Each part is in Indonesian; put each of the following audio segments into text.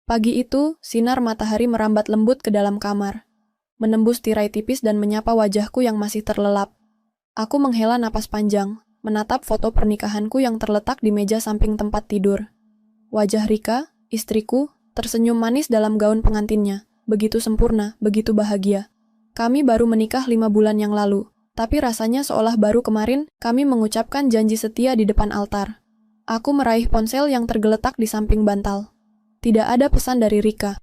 Pagi itu, sinar matahari merambat lembut ke dalam kamar, menembus tirai tipis dan menyapa wajahku yang masih terlelap. Aku menghela napas panjang, menatap foto pernikahanku yang terletak di meja samping tempat tidur. Wajah Rika, istriku, tersenyum manis dalam gaun pengantinnya, begitu sempurna, begitu bahagia. Kami baru menikah 5 bulan yang lalu, tapi rasanya seolah baru kemarin kami mengucapkan janji setia di depan altar. Aku meraih ponsel yang tergeletak di samping bantal. Tidak ada pesan dari Rika.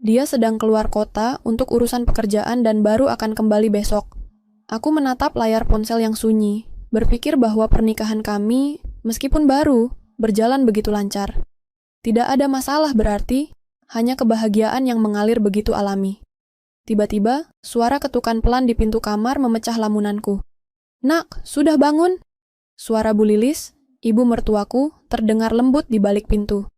Dia sedang keluar kota untuk urusan pekerjaan dan baru akan kembali besok. Aku menatap layar ponsel yang sunyi, berpikir bahwa pernikahan kami, meskipun baru, berjalan begitu lancar. Tidak ada masalah berarti, hanya kebahagiaan yang mengalir begitu alami. Tiba-tiba, suara ketukan pelan di pintu kamar memecah lamunanku. "Nak, sudah bangun?" Suara Bu Lilis, ibu mertuaku, terdengar lembut di balik pintu.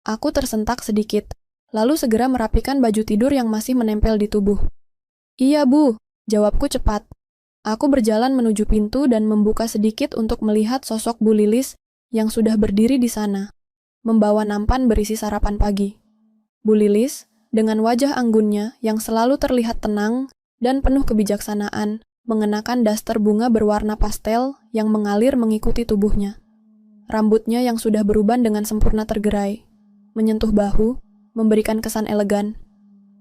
Aku tersentak sedikit, lalu segera merapikan baju tidur yang masih menempel di tubuh. "Iya, Bu," jawabku cepat. Aku berjalan menuju pintu dan membuka sedikit untuk melihat sosok Bu Lilis yang sudah berdiri di sana, membawa nampan berisi sarapan pagi. Bu Lilis, dengan wajah anggunnya yang selalu terlihat tenang dan penuh kebijaksanaan, mengenakan daster bunga berwarna pastel yang mengalir mengikuti tubuhnya. Rambutnya yang sudah beruban dengan sempurna tergerai, menyentuh bahu, memberikan kesan elegan.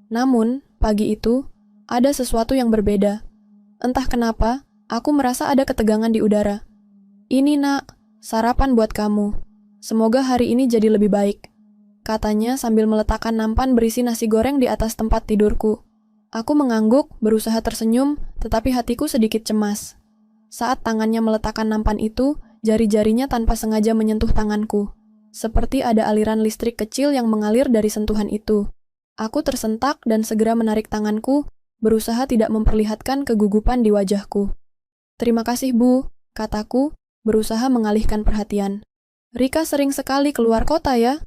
Namun, pagi itu, ada sesuatu yang berbeda. Entah kenapa, aku merasa ada ketegangan di udara. "Ini, Nak, sarapan buat kamu. Semoga hari ini jadi lebih baik," katanya sambil meletakkan nampan berisi nasi goreng di atas tempat tidurku. Aku mengangguk, berusaha tersenyum, tetapi hatiku sedikit cemas. Saat tangannya meletakkan nampan itu, jari-jarinya tanpa sengaja menyentuh tanganku. Seperti ada aliran listrik kecil yang mengalir dari sentuhan itu. Aku tersentak dan segera menarik tanganku, berusaha tidak memperlihatkan kegugupan di wajahku. "Terima kasih, Bu," kataku, berusaha mengalihkan perhatian. "Rika sering sekali keluar kota ya?"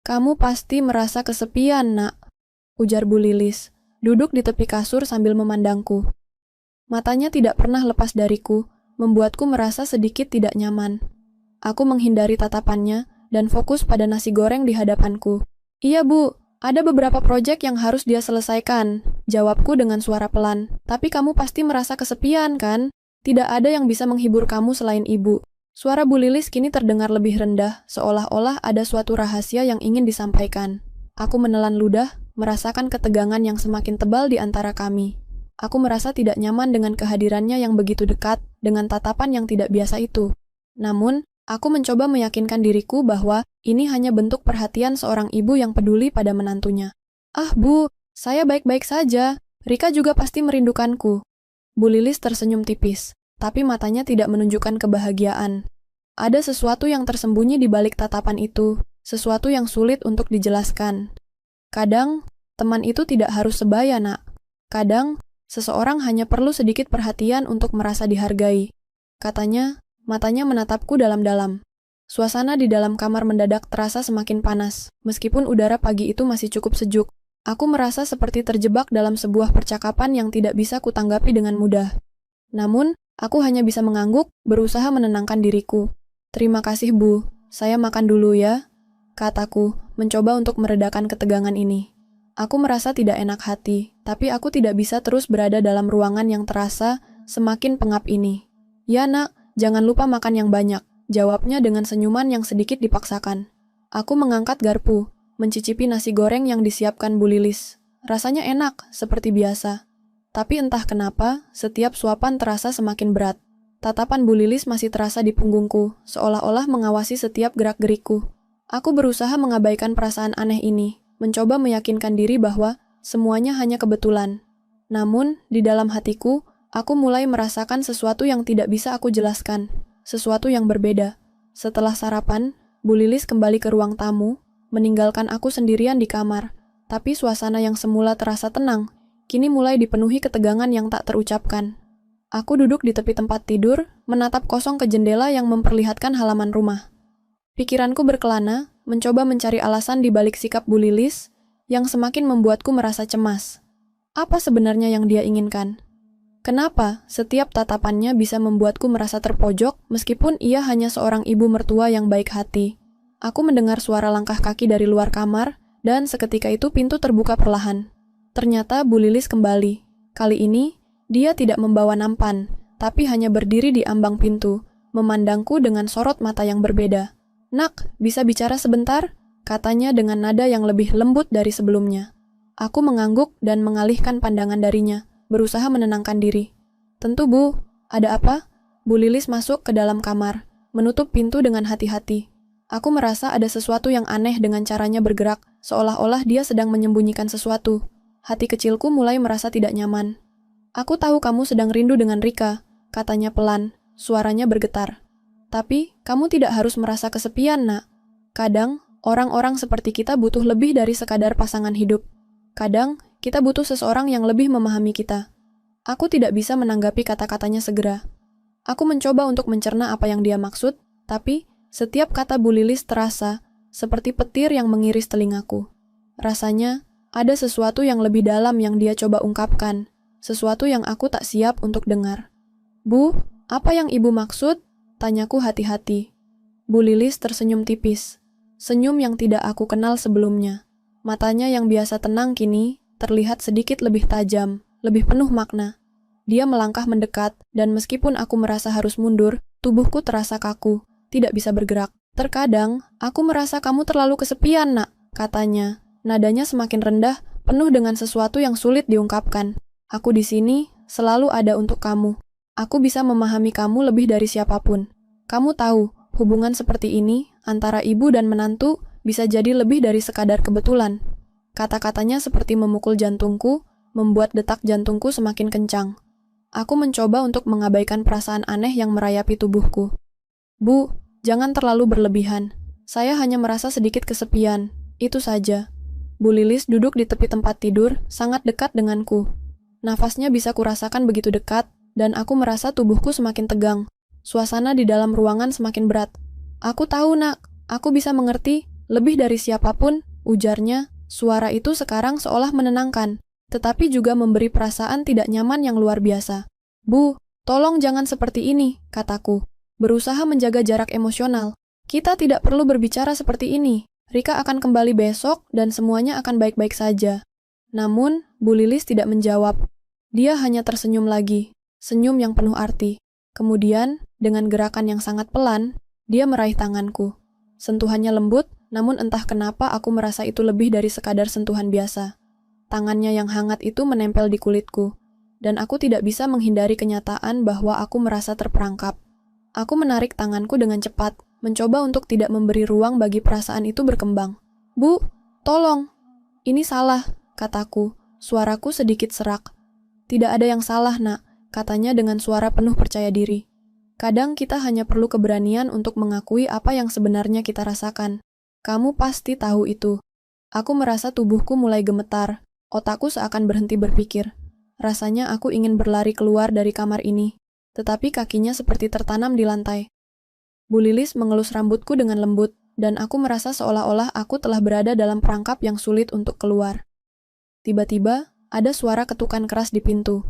"Kamu pasti merasa kesepian, Nak," ujar Bu Lilis, duduk di tepi kasur sambil memandangku. Matanya tidak pernah lepas dariku, membuatku merasa sedikit tidak nyaman. Aku menghindari tatapannya dan fokus pada nasi goreng di hadapanku. "Iya, Bu, ada beberapa proyek yang harus dia selesaikan," jawabku dengan suara pelan. "Tapi kamu pasti merasa kesepian, kan? Tidak ada yang bisa menghibur kamu selain Ibu." Suara Bu Lilis kini terdengar lebih rendah, seolah-olah ada suatu rahasia yang ingin disampaikan. Aku menelan ludah, merasakan ketegangan yang semakin tebal di antara kami. Aku merasa tidak nyaman dengan kehadirannya yang begitu dekat, dengan tatapan yang tidak biasa itu. Namun, aku mencoba meyakinkan diriku bahwa ini hanya bentuk perhatian seorang ibu yang peduli pada menantunya. "Ah, Bu, saya baik-baik saja. Rika juga pasti merindukanku." Bu Lilis tersenyum tipis, tapi matanya tidak menunjukkan kebahagiaan. Ada sesuatu yang tersembunyi di balik tatapan itu, sesuatu yang sulit untuk dijelaskan. Kadang, teman itu tidak harus sebaya, Nak. Kadang, seseorang hanya perlu sedikit perhatian untuk merasa dihargai. Katanya, matanya menatapku dalam-dalam. Suasana di dalam kamar mendadak terasa semakin panas, meskipun udara pagi itu masih cukup sejuk. Aku merasa seperti terjebak dalam sebuah percakapan yang tidak bisa kutanggapi dengan mudah. Namun, aku hanya bisa mengangguk, berusaha menenangkan diriku. "Terima kasih, Bu. Saya makan dulu ya," kataku, mencoba untuk meredakan ketegangan ini. Aku merasa tidak enak hati, tapi aku tidak bisa terus berada dalam ruangan yang terasa semakin pengap ini. "Ya, Nak, jangan lupa makan yang banyak," jawabnya dengan senyuman yang sedikit dipaksakan. Aku mengangkat garpu, mencicipi nasi goreng yang disiapkan Bu Lilis. Rasanya enak, seperti biasa. Tapi entah kenapa, setiap suapan terasa semakin berat. Tatapan Bu Lilis masih terasa di punggungku, seolah-olah mengawasi setiap gerak-gerikku. Aku berusaha mengabaikan perasaan aneh ini, mencoba meyakinkan diri bahwa semuanya hanya kebetulan. Namun, di dalam hatiku, aku mulai merasakan sesuatu yang tidak bisa aku jelaskan. Sesuatu yang berbeda. Setelah sarapan, Bu Lilis kembali ke ruang tamu, meninggalkan aku sendirian di kamar. Tapi suasana yang semula terasa tenang, kini mulai dipenuhi ketegangan yang tak terucapkan. Aku duduk di tepi tempat tidur, menatap kosong ke jendela yang memperlihatkan halaman rumah. Pikiranku berkelana, mencoba mencari alasan di balik sikap Bu Lilis, yang semakin membuatku merasa cemas. Apa sebenarnya yang dia inginkan? Kenapa setiap tatapannya bisa membuatku merasa terpojok meskipun ia hanya seorang ibu mertua yang baik hati? Aku mendengar suara langkah kaki dari luar kamar Dan seketika itu pintu terbuka perlahan. Ternyata Bu Lilis kembali. Kali ini, dia tidak membawa nampan, tapi hanya berdiri di ambang pintu, memandangku dengan sorot mata yang berbeda. "Nak, bisa bicara sebentar?" katanya dengan nada yang lebih lembut dari sebelumnya. Aku mengangguk dan mengalihkan pandangan darinya, berusaha menenangkan diri. "Tentu, Bu. Ada apa?" Bu Lilis masuk ke dalam kamar, menutup pintu dengan hati-hati. Aku merasa ada sesuatu yang aneh dengan caranya bergerak, seolah-olah dia sedang menyembunyikan sesuatu. Hati kecilku mulai merasa tidak nyaman. "Aku tahu kamu sedang rindu dengan Rika," katanya pelan, suaranya bergetar. "Tapi, kamu tidak harus merasa kesepian, Nak. Kadang, orang-orang seperti kita butuh lebih dari sekadar pasangan hidup. Kadang, kita butuh seseorang yang lebih memahami kita." Aku tidak bisa menanggapi kata-katanya segera. Aku mencoba untuk mencerna apa yang dia maksud, tapi setiap kata Bu Lilis terasa seperti petir yang mengiris telingaku. Rasanya, ada sesuatu yang lebih dalam yang dia coba ungkapkan, sesuatu yang aku tak siap untuk dengar. "Bu, apa yang Ibu maksud?" tanyaku hati-hati. Bu Lilis tersenyum tipis, senyum yang tidak aku kenal sebelumnya. Matanya yang biasa tenang kini terlihat sedikit lebih tajam, lebih penuh makna. Dia melangkah mendekat, dan meskipun aku merasa harus mundur, tubuhku terasa kaku, tidak bisa bergerak. "Terkadang, aku merasa kamu terlalu kesepian, Nak," katanya. Nadanya semakin rendah, penuh dengan sesuatu yang sulit diungkapkan. "Aku di sini selalu ada untuk kamu. Aku bisa memahami kamu lebih dari siapapun. Kamu tahu, hubungan seperti ini antara ibu dan menantu bisa jadi lebih dari sekadar kebetulan." Kata-katanya seperti memukul jantungku, membuat detak jantungku semakin kencang. Aku mencoba untuk mengabaikan perasaan aneh yang merayapi tubuhku. "Bu, jangan terlalu berlebihan. Saya hanya merasa sedikit kesepian. Itu saja." Bu Lilis duduk di tepi tempat tidur, sangat dekat denganku. Nafasnya bisa kurasakan begitu dekat, dan aku merasa tubuhku semakin tegang. Suasana di dalam ruangan semakin berat. "Aku tahu, Nak. Aku bisa mengerti, lebih dari siapapun," ujarnya. Suara itu sekarang seolah menenangkan, tetapi juga memberi perasaan tidak nyaman yang luar biasa. "Bu, tolong jangan seperti ini," kataku, berusaha menjaga jarak emosional. "Kita tidak perlu berbicara seperti ini. Rika akan kembali besok dan semuanya akan baik-baik saja." Namun, Bu Lilis tidak menjawab. Dia hanya tersenyum lagi, senyum yang penuh arti. Kemudian, dengan gerakan yang sangat pelan, dia meraih tanganku. Sentuhannya lembut, namun entah kenapa aku merasa itu lebih dari sekadar sentuhan biasa. Tangannya yang hangat itu menempel di kulitku, dan aku tidak bisa menghindari kenyataan bahwa aku merasa terperangkap. Aku menarik tanganku dengan cepat, mencoba untuk tidak memberi ruang bagi perasaan itu berkembang. "Bu, tolong. Ini salah," kataku, suaraku sedikit serak. "Tidak ada yang salah, Nak," katanya dengan suara penuh percaya diri. "Kadang kita hanya perlu keberanian untuk mengakui apa yang sebenarnya kita rasakan. Kamu pasti tahu itu." Aku merasa tubuhku mulai gemetar. Otakku seakan berhenti berpikir. Rasanya aku ingin berlari keluar dari kamar ini, tetapi kakinya seperti tertanam di lantai. Bu Lilis mengelus rambutku dengan lembut, dan aku merasa seolah-olah aku telah berada dalam perangkap yang sulit untuk keluar. Tiba-tiba, ada suara ketukan keras di pintu.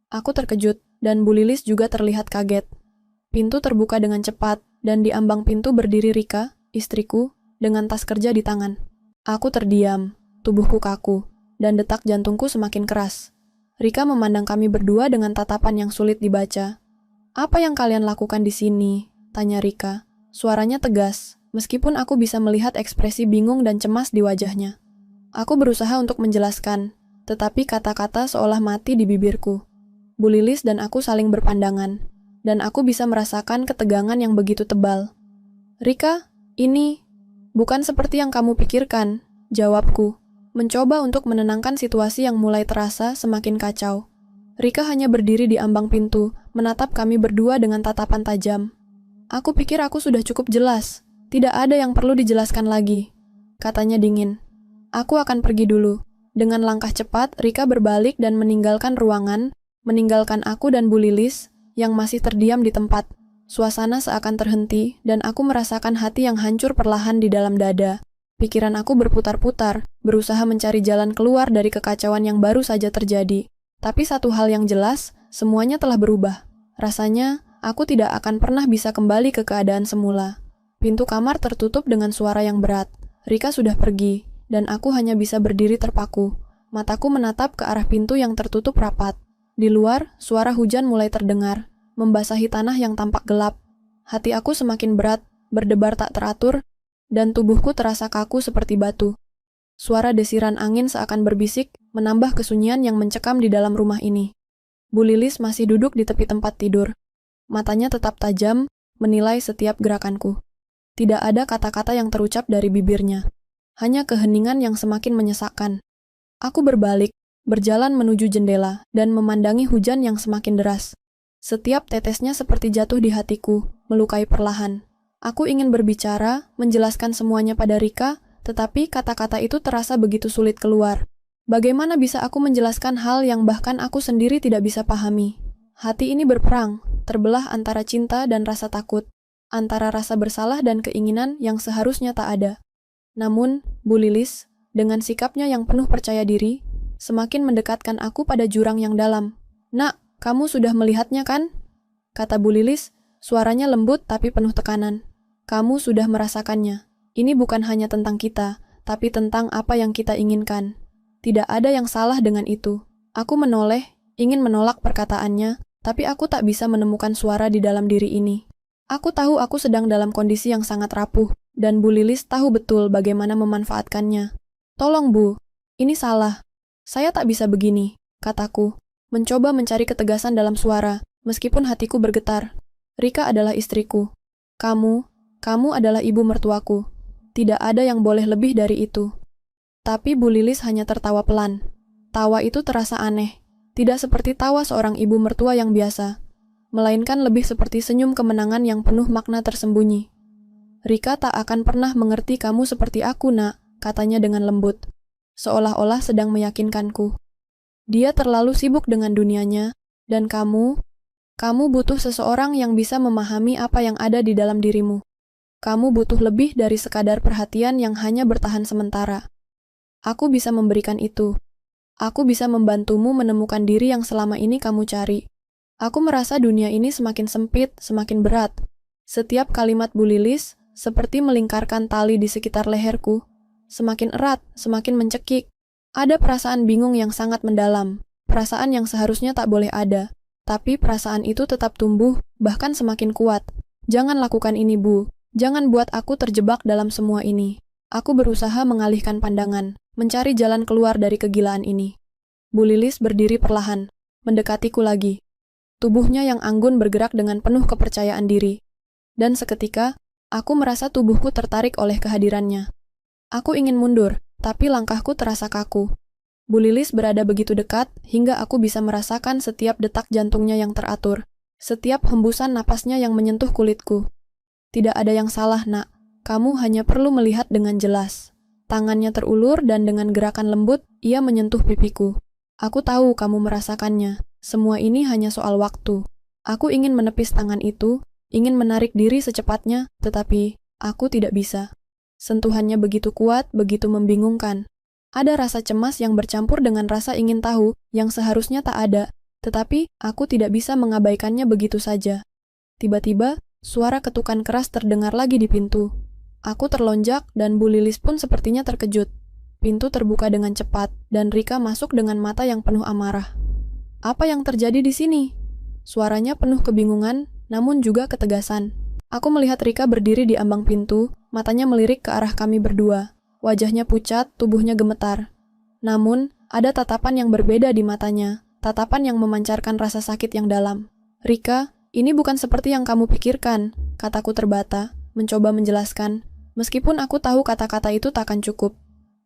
Aku terkejut, dan Bu Lilis juga terlihat kaget. Pintu terbuka dengan cepat, dan di ambang pintu berdiri Rika, istriku, dengan tas kerja di tangan. Aku terdiam, tubuhku kaku, dan detak jantungku semakin keras. Rika memandang kami berdua dengan tatapan yang sulit dibaca. "Apa yang kalian lakukan di sini?" tanya Rika. Suaranya tegas, meskipun aku bisa melihat ekspresi bingung dan cemas di wajahnya. Aku berusaha untuk menjelaskan, tetapi kata-kata seolah mati di bibirku. Bu Lilis dan aku saling berpandangan, dan aku bisa merasakan ketegangan yang begitu tebal. "Rika, ini bukan seperti yang kamu pikirkan," jawabku, mencoba untuk menenangkan situasi yang mulai terasa semakin kacau. Rika hanya berdiri di ambang pintu, menatap kami berdua dengan tatapan tajam. "Aku pikir aku sudah cukup jelas. Tidak ada yang perlu dijelaskan lagi," katanya dingin. "Aku akan pergi dulu." Dengan langkah cepat, Rika berbalik dan meninggalkan ruangan, meninggalkan aku dan Bu Lilis, yang masih terdiam di tempat. Suasana seakan terhenti, dan aku merasakan hati yang hancur perlahan di dalam dada. Pikiran aku berputar-putar, berusaha mencari jalan keluar dari kekacauan yang baru saja terjadi. Tapi satu hal yang jelas, semuanya telah berubah. Rasanya, aku tidak akan pernah bisa kembali ke keadaan semula. Pintu kamar tertutup dengan suara yang berat. Rika sudah pergi, dan aku hanya bisa berdiri terpaku. Mataku menatap ke arah pintu yang tertutup rapat. Di luar, suara hujan mulai terdengar, membasahi tanah yang tampak gelap. Hati aku semakin berat, berdebar tak teratur, dan tubuhku terasa kaku seperti batu. Suara desiran angin seakan berbisik, menambah kesunyian yang mencekam di dalam rumah ini. Bu Lilis masih duduk di tepi tempat tidur. Matanya tetap tajam, menilai setiap gerakanku. Tidak ada kata-kata yang terucap dari bibirnya. Hanya keheningan yang semakin menyesakkan. Aku berbalik, berjalan menuju jendela, dan memandangi hujan yang semakin deras. Setiap tetesnya seperti jatuh di hatiku, melukai perlahan. Aku ingin berbicara, menjelaskan semuanya pada Rika, tetapi kata-kata itu terasa begitu sulit keluar. Bagaimana bisa aku menjelaskan hal yang bahkan aku sendiri tidak bisa pahami? Hati ini berperang, terbelah antara cinta dan rasa takut, antara rasa bersalah dan keinginan yang seharusnya tak ada. Namun, Bu Lilis, dengan sikapnya yang penuh percaya diri, semakin mendekatkan aku pada jurang yang dalam. "Nak, kamu sudah melihatnya kan?" kata Bu Lilis, suaranya lembut tapi penuh tekanan. "Kamu sudah merasakannya. Ini bukan hanya tentang kita, tapi tentang apa yang kita inginkan. Tidak ada yang salah dengan itu." Aku menoleh, ingin menolak perkataannya, tapi aku tak bisa menemukan suara di dalam diri ini. Aku tahu aku sedang dalam kondisi yang sangat rapuh, dan Bu Lilis tahu betul bagaimana memanfaatkannya. "Tolong Bu, ini salah. Saya tak bisa begini," kataku, mencoba mencari ketegasan dalam suara, meskipun hatiku bergetar. "Rika adalah istriku. Kamu adalah ibu mertuaku. Tidak ada yang boleh lebih dari itu." Tapi Bu Lilis hanya tertawa pelan. Tawa itu terasa aneh, tidak seperti tawa seorang ibu mertua yang biasa, melainkan lebih seperti senyum kemenangan yang penuh makna tersembunyi. "Rika tak akan pernah mengerti kamu seperti aku, Nak," katanya dengan lembut, seolah-olah sedang meyakinkanku. "Dia terlalu sibuk dengan dunianya, dan kamu butuh seseorang yang bisa memahami apa yang ada di dalam dirimu. Kamu butuh lebih dari sekadar perhatian yang hanya bertahan sementara. Aku bisa memberikan itu. Aku bisa membantumu menemukan diri yang selama ini kamu cari." Aku merasa dunia ini semakin sempit, semakin berat. Setiap kalimat Bu Lilis seperti melingkarkan tali di sekitar leherku. Semakin erat, semakin mencekik. Ada perasaan bingung yang sangat mendalam, perasaan yang seharusnya tak boleh ada. Tapi perasaan itu tetap tumbuh, bahkan semakin kuat. "Jangan lakukan ini, Bu. Jangan buat aku terjebak dalam semua ini." Aku berusaha mengalihkan pandangan, mencari jalan keluar dari kegilaan ini. Bu Lilis berdiri perlahan, mendekatiku lagi. Tubuhnya yang anggun bergerak dengan penuh kepercayaan diri. Dan seketika, aku merasa tubuhku tertarik oleh kehadirannya. Aku ingin mundur, tapi langkahku terasa kaku. Bu Lilis berada begitu dekat, hingga aku bisa merasakan setiap detak jantungnya yang teratur, setiap hembusan napasnya yang menyentuh kulitku. "Tidak ada yang salah, Nak. Kamu hanya perlu melihat dengan jelas." Tangannya terulur dan dengan gerakan lembut, ia menyentuh pipiku. "Aku tahu kamu merasakannya. Semua ini hanya soal waktu." Aku ingin menepis tangan itu, ingin menarik diri secepatnya, tetapi aku tidak bisa. Sentuhannya begitu kuat, begitu membingungkan. Ada rasa cemas yang bercampur dengan rasa ingin tahu yang seharusnya tak ada, tetapi aku tidak bisa mengabaikannya begitu saja. Tiba-tiba, suara ketukan keras terdengar lagi di pintu. Aku terlonjak dan Bu Lilis pun sepertinya terkejut. Pintu terbuka dengan cepat dan Rika masuk dengan mata yang penuh amarah. "Apa yang terjadi di sini?" Suaranya penuh kebingungan, namun juga ketegasan. Aku melihat Rika berdiri di ambang pintu, matanya melirik ke arah kami berdua. Wajahnya pucat, tubuhnya gemetar. Namun, ada tatapan yang berbeda di matanya, tatapan yang memancarkan rasa sakit yang dalam. "Rika, ini bukan seperti yang kamu pikirkan," kataku terbata, mencoba menjelaskan. Meskipun aku tahu kata-kata itu takkan cukup.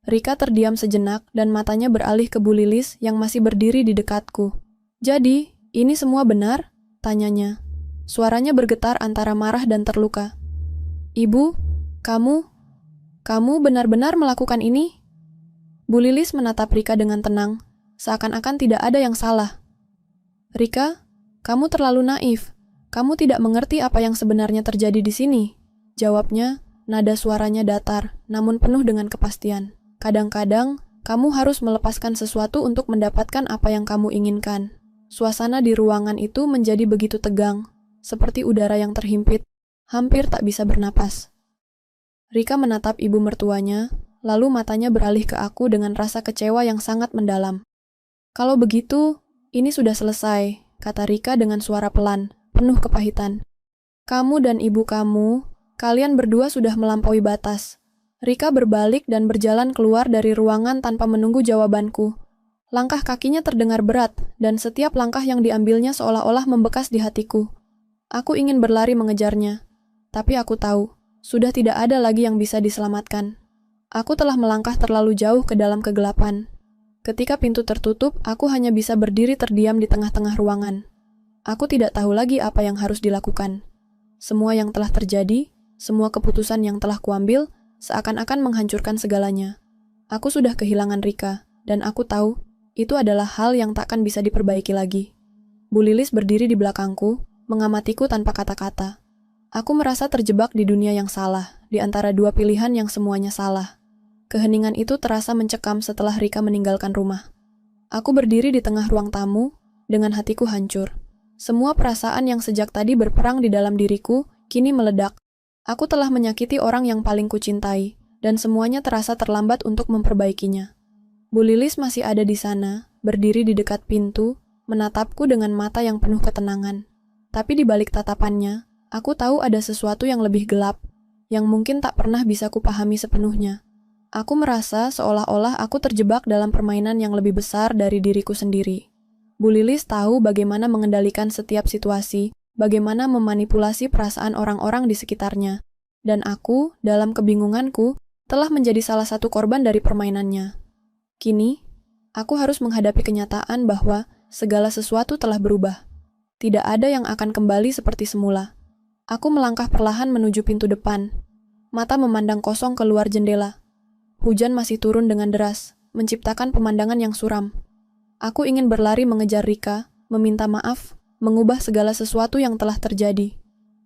Rika terdiam sejenak dan matanya beralih ke Bu Lilis yang masih berdiri di dekatku. "Jadi, ini semua benar?" tanyanya. Suaranya bergetar antara marah dan terluka. "Ibu, kamu benar-benar melakukan ini?" Bu Lilis menatap Rika dengan tenang, seakan-akan tidak ada yang salah. "Rika, kamu terlalu naif. Kamu tidak mengerti apa yang sebenarnya terjadi di sini," jawabnya. Nada suaranya datar, namun penuh dengan kepastian. "Kadang-kadang, kamu harus melepaskan sesuatu untuk mendapatkan apa yang kamu inginkan." Suasana di ruangan itu menjadi begitu tegang, seperti udara yang terhimpit, hampir tak bisa bernapas. Rika menatap ibu mertuanya, lalu matanya beralih ke aku dengan rasa kecewa yang sangat mendalam. "Kalau begitu, ini sudah selesai," kata Rika dengan suara pelan, penuh kepahitan. "Kamu dan ibu kamu, kalian berdua sudah melampaui batas." Rika berbalik dan berjalan keluar dari ruangan tanpa menunggu jawabanku. Langkah kakinya terdengar berat, dan setiap langkah yang diambilnya seolah-olah membekas di hatiku. Aku ingin berlari mengejarnya, tapi aku tahu, sudah tidak ada lagi yang bisa diselamatkan. Aku telah melangkah terlalu jauh ke dalam kegelapan. Ketika pintu tertutup, aku hanya bisa berdiri terdiam di tengah-tengah ruangan. Aku tidak tahu lagi apa yang harus dilakukan. Semua yang telah terjadi, semua keputusan yang telah kuambil, seakan-akan menghancurkan segalanya. Aku sudah kehilangan Rika, dan aku tahu itu adalah hal yang takkan bisa diperbaiki lagi. Bu Lilis berdiri di belakangku, mengamatiku tanpa kata-kata. Aku merasa terjebak di dunia yang salah, di antara dua pilihan yang semuanya salah. Keheningan itu terasa mencekam setelah Rika meninggalkan rumah. Aku berdiri di tengah ruang tamu, dengan hatiku hancur. Semua perasaan yang sejak tadi berperang di dalam diriku, kini meledak. Aku telah menyakiti orang yang paling kucintai, dan semuanya terasa terlambat untuk memperbaikinya. Bu Lilis masih ada di sana, berdiri di dekat pintu, menatapku dengan mata yang penuh ketenangan. Tapi di balik tatapannya, aku tahu ada sesuatu yang lebih gelap, yang mungkin tak pernah bisa kupahami sepenuhnya. Aku merasa seolah-olah aku terjebak dalam permainan yang lebih besar dari diriku sendiri. Bu Lilis tahu bagaimana mengendalikan setiap situasi, bagaimana memanipulasi perasaan orang-orang di sekitarnya. Dan aku, dalam kebingunganku, telah menjadi salah satu korban dari permainannya. Kini, aku harus menghadapi kenyataan bahwa segala sesuatu telah berubah. Tidak ada yang akan kembali seperti semula. Aku melangkah perlahan menuju pintu depan. Mata memandang kosong keluar jendela. Hujan masih turun dengan deras, menciptakan pemandangan yang suram. Aku ingin berlari mengejar Rika, meminta maaf, mengubah segala sesuatu yang telah terjadi.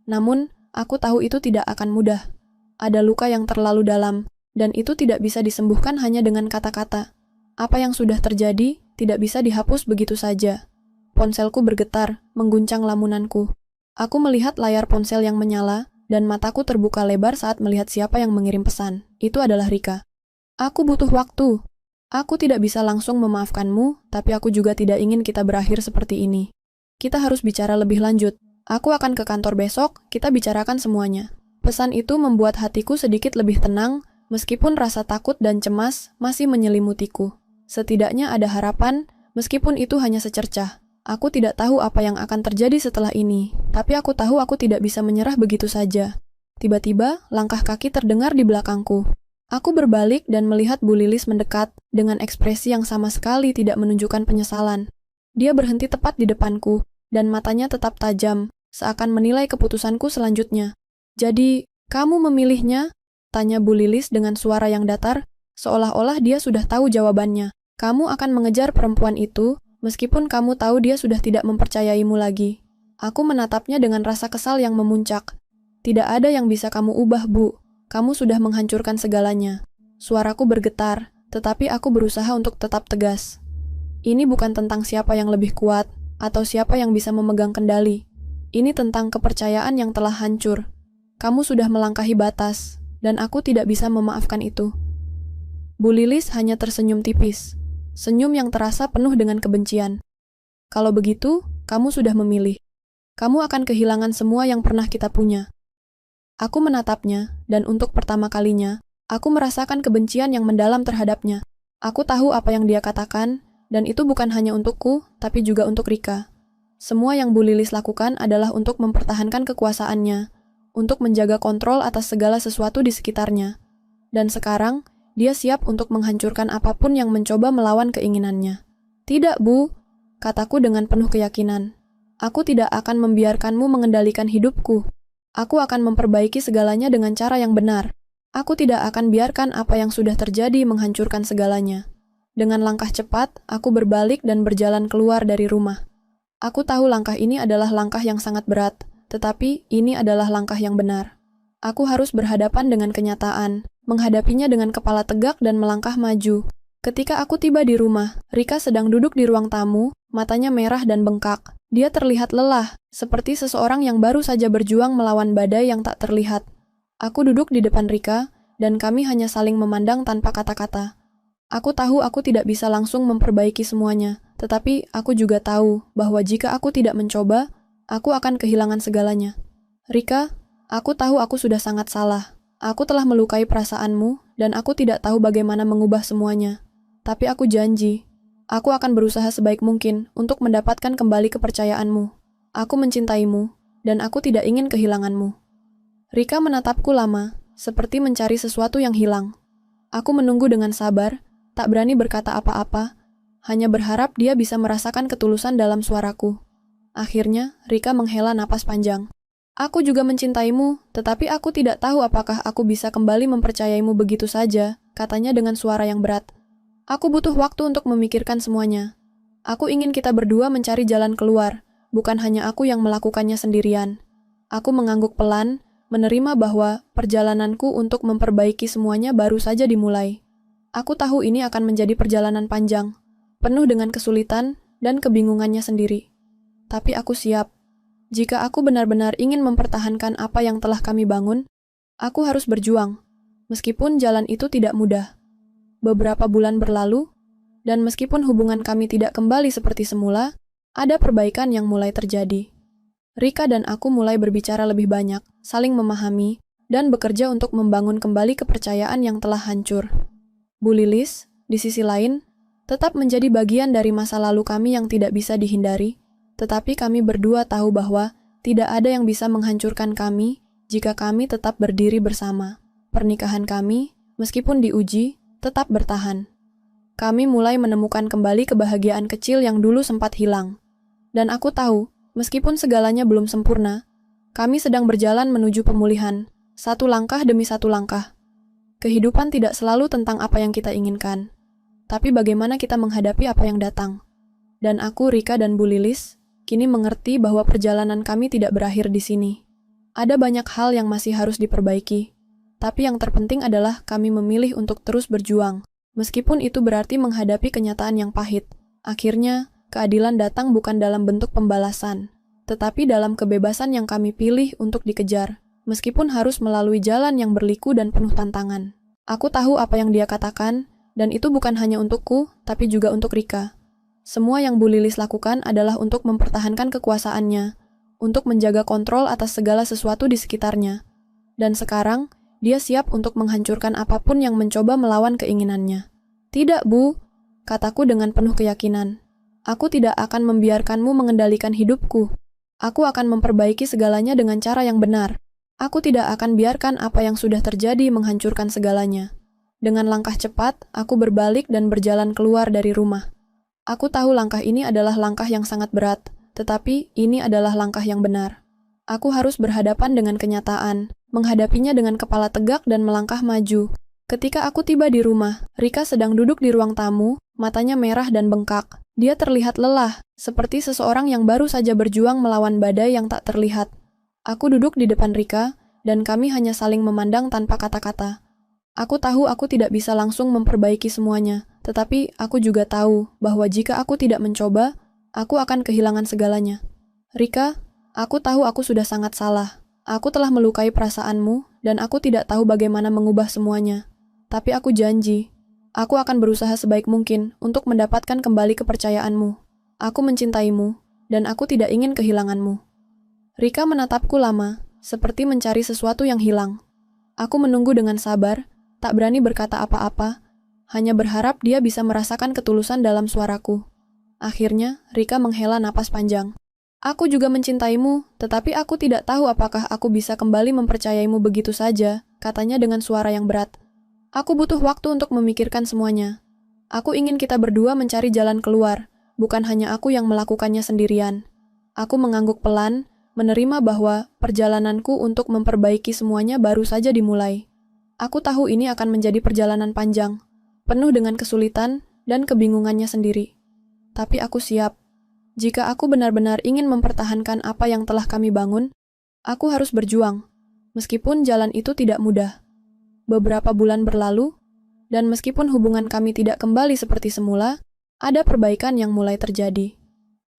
Namun, aku tahu itu tidak akan mudah. Ada luka yang terlalu dalam, dan itu tidak bisa disembuhkan hanya dengan kata-kata. Apa yang sudah terjadi tidak bisa dihapus begitu saja. Ponselku bergetar, mengguncang lamunanku. Aku melihat layar ponsel yang menyala, dan mataku terbuka lebar saat melihat siapa yang mengirim pesan. Itu adalah Rika. "Aku butuh waktu. Aku tidak bisa langsung memaafkanmu, tapi aku juga tidak ingin kita berakhir seperti ini. Kita harus bicara lebih lanjut. Aku akan ke kantor besok, kita bicarakan semuanya." Pesan itu membuat hatiku sedikit lebih tenang, meskipun rasa takut dan cemas masih menyelimutiku. Setidaknya ada harapan, meskipun itu hanya secercah. Aku tidak tahu apa yang akan terjadi setelah ini, tapi aku tahu aku tidak bisa menyerah begitu saja. Tiba-tiba, langkah kaki terdengar di belakangku. Aku berbalik dan melihat Bu Lilis mendekat dengan ekspresi yang sama sekali tidak menunjukkan penyesalan. Dia berhenti tepat di depanku, dan matanya tetap tajam, seakan menilai keputusanku selanjutnya. "Jadi, kamu memilihnya?" tanya Bu Lilis dengan suara yang datar, seolah-olah dia sudah tahu jawabannya. "Kamu akan mengejar perempuan itu, meskipun kamu tahu dia sudah tidak mempercayaimu lagi." Aku menatapnya dengan rasa kesal yang memuncak. "Tidak ada yang bisa kamu ubah, Bu. Kamu sudah menghancurkan segalanya." Suaraku bergetar, tetapi aku berusaha untuk tetap tegas. Ini bukan tentang siapa yang lebih kuat, atau siapa yang bisa memegang kendali. Ini tentang kepercayaan yang telah hancur. Kamu sudah melangkahi batas, dan aku tidak bisa memaafkan itu. Bu Lilis hanya tersenyum tipis, senyum yang terasa penuh dengan kebencian. "Kalau begitu, kamu sudah memilih. Kamu akan kehilangan semua yang pernah kita punya." Aku menatapnya, dan untuk pertama kalinya, aku merasakan kebencian yang mendalam terhadapnya. Aku tahu apa yang dia katakan, dan itu bukan hanya untukku, tapi juga untuk Rika. Semua yang Bu Lilis lakukan adalah untuk mempertahankan kekuasaannya, untuk menjaga kontrol atas segala sesuatu di sekitarnya. Dan sekarang, dia siap untuk menghancurkan apapun yang mencoba melawan keinginannya. "Tidak, Bu," kataku dengan penuh keyakinan. "Aku tidak akan membiarkanmu mengendalikan hidupku. Aku akan memperbaiki segalanya dengan cara yang benar. Aku tidak akan biarkan apa yang sudah terjadi menghancurkan segalanya." Dengan langkah cepat, aku berbalik dan berjalan keluar dari rumah. Aku tahu langkah ini adalah langkah yang sangat berat, tetapi ini adalah langkah yang benar. Aku harus berhadapan dengan kenyataan, menghadapinya dengan kepala tegak dan melangkah maju. Ketika aku tiba di rumah, Rika sedang duduk di ruang tamu, matanya merah dan bengkak. Dia terlihat lelah, seperti seseorang yang baru saja berjuang melawan badai yang tak terlihat. Aku duduk di depan Rika, dan kami hanya saling memandang tanpa kata-kata. Aku tahu aku tidak bisa langsung memperbaiki semuanya, tetapi aku juga tahu bahwa jika aku tidak mencoba, aku akan kehilangan segalanya. Rika, aku tahu aku sudah sangat salah. Aku telah melukai perasaanmu, dan aku tidak tahu bagaimana mengubah semuanya. Tapi aku janji, aku akan berusaha sebaik mungkin untuk mendapatkan kembali kepercayaanmu. Aku mencintaimu, dan aku tidak ingin kehilanganmu. Rika menatapku lama, seperti mencari sesuatu yang hilang. Aku menunggu dengan sabar, tak berani berkata apa-apa, hanya berharap dia bisa merasakan ketulusan dalam suaraku. Akhirnya, Rika menghela napas panjang. Aku juga mencintaimu, tetapi aku tidak tahu apakah aku bisa kembali mempercayaimu begitu saja, katanya dengan suara yang berat. Aku butuh waktu untuk memikirkan semuanya. Aku ingin kita berdua mencari jalan keluar, bukan hanya aku yang melakukannya sendirian. Aku mengangguk pelan, menerima bahwa perjalananku untuk memperbaiki semuanya baru saja dimulai. Aku tahu ini akan menjadi perjalanan panjang, penuh dengan kesulitan dan kebingungannya sendiri. Tapi aku siap. Jika aku benar-benar ingin mempertahankan apa yang telah kami bangun, aku harus berjuang, meskipun jalan itu tidak mudah. Beberapa bulan berlalu, dan meskipun hubungan kami tidak kembali seperti semula, ada perbaikan yang mulai terjadi. Rika dan aku mulai berbicara lebih banyak, saling memahami, dan bekerja untuk membangun kembali kepercayaan yang telah hancur. Bu Lilis, di sisi lain, tetap menjadi bagian dari masa lalu kami yang tidak bisa dihindari, tetapi kami berdua tahu bahwa tidak ada yang bisa menghancurkan kami jika kami tetap berdiri bersama. Pernikahan kami, meskipun diuji, tetap bertahan. Kami mulai menemukan kembali kebahagiaan kecil yang dulu sempat hilang. Dan aku tahu, meskipun segalanya belum sempurna, kami sedang berjalan menuju pemulihan, satu langkah demi satu langkah. Kehidupan tidak selalu tentang apa yang kita inginkan, tapi bagaimana kita menghadapi apa yang datang. Dan aku, Rika dan Bu Lilis, kini mengerti bahwa perjalanan kami tidak berakhir di sini. Ada banyak hal yang masih harus diperbaiki, tapi yang terpenting adalah kami memilih untuk terus berjuang, meskipun itu berarti menghadapi kenyataan yang pahit. Akhirnya, keadilan datang bukan dalam bentuk pembalasan, tetapi dalam kebebasan yang kami pilih untuk dikejar, meskipun harus melalui jalan yang berliku dan penuh tantangan. Aku tahu apa yang dia katakan, dan itu bukan hanya untukku, tapi juga untuk Rika. Semua yang Bu Lilis lakukan adalah untuk mempertahankan kekuasaannya, untuk menjaga kontrol atas segala sesuatu di sekitarnya. Dan sekarang, dia siap untuk menghancurkan apapun yang mencoba melawan keinginannya. Tidak, Bu, kataku dengan penuh keyakinan. Aku tidak akan membiarkanmu mengendalikan hidupku. Aku akan memperbaiki segalanya dengan cara yang benar. Aku tidak akan biarkan apa yang sudah terjadi menghancurkan segalanya. Dengan langkah cepat, aku berbalik dan berjalan keluar dari rumah. Aku tahu langkah ini adalah langkah yang sangat berat, tetapi ini adalah langkah yang benar. Aku harus berhadapan dengan kenyataan, menghadapinya dengan kepala tegak dan melangkah maju. Ketika aku tiba di rumah, Rika sedang duduk di ruang tamu, matanya merah dan bengkak. Dia terlihat lelah, seperti seseorang yang baru saja berjuang melawan badai yang tak terlihat. Aku duduk di depan Rika, dan kami hanya saling memandang tanpa kata-kata. Aku tahu aku tidak bisa langsung memperbaiki semuanya, tetapi aku juga tahu bahwa jika aku tidak mencoba, aku akan kehilangan segalanya. Rika, aku tahu aku sudah sangat salah. Aku telah melukai perasaanmu, dan aku tidak tahu bagaimana mengubah semuanya. Tapi aku janji, aku akan berusaha sebaik mungkin untuk mendapatkan kembali kepercayaanmu. Aku mencintaimu, dan aku tidak ingin kehilanganmu. Rika menatapku lama, seperti mencari sesuatu yang hilang. Aku menunggu dengan sabar, tak berani berkata apa-apa, hanya berharap dia bisa merasakan ketulusan dalam suaraku. Akhirnya, Rika menghela napas panjang. Aku juga mencintaimu, tetapi aku tidak tahu apakah aku bisa kembali mempercayaimu begitu saja, katanya dengan suara yang berat. Aku butuh waktu untuk memikirkan semuanya. Aku ingin kita berdua mencari jalan keluar, bukan hanya aku yang melakukannya sendirian. Aku mengangguk pelan, menerima bahwa perjalananku untuk memperbaiki semuanya baru saja dimulai. Aku tahu ini akan menjadi perjalanan panjang, penuh dengan kesulitan dan kebingungannya sendiri. Tapi aku siap. Jika aku benar-benar ingin mempertahankan apa yang telah kami bangun, aku harus berjuang, meskipun jalan itu tidak mudah. Beberapa bulan berlalu, dan meskipun hubungan kami tidak kembali seperti semula, ada perbaikan yang mulai terjadi.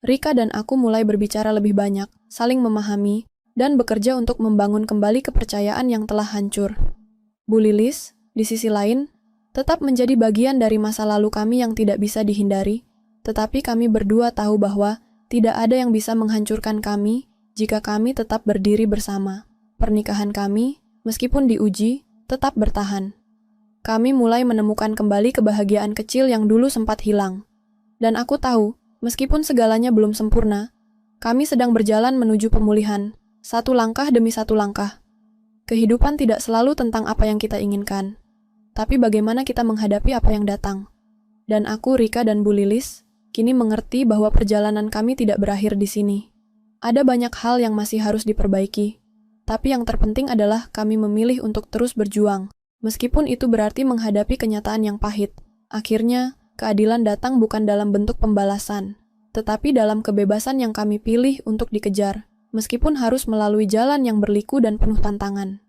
Rika dan aku mulai berbicara lebih banyak, saling memahami, dan bekerja untuk membangun kembali kepercayaan yang telah hancur. Bu Lilis, di sisi lain, tetap menjadi bagian dari masa lalu kami yang tidak bisa dihindari, tetapi kami berdua tahu bahwa tidak ada yang bisa menghancurkan kami jika kami tetap berdiri bersama. Pernikahan kami, meskipun diuji, tetap bertahan. Kami mulai menemukan kembali kebahagiaan kecil yang dulu sempat hilang. Dan aku tahu, meskipun segalanya belum sempurna, kami sedang berjalan menuju pemulihan, satu langkah demi satu langkah. Kehidupan tidak selalu tentang apa yang kita inginkan, tapi bagaimana kita menghadapi apa yang datang. Dan aku, Rika dan Bu Lilis, kini mengerti bahwa perjalanan kami tidak berakhir di sini. Ada banyak hal yang masih harus diperbaiki, tapi yang terpenting adalah kami memilih untuk terus berjuang, meskipun itu berarti menghadapi kenyataan yang pahit. Akhirnya, keadilan datang bukan dalam bentuk pembalasan, tetapi dalam kebebasan yang kami pilih untuk dikejar, meskipun harus melalui jalan yang berliku dan penuh tantangan.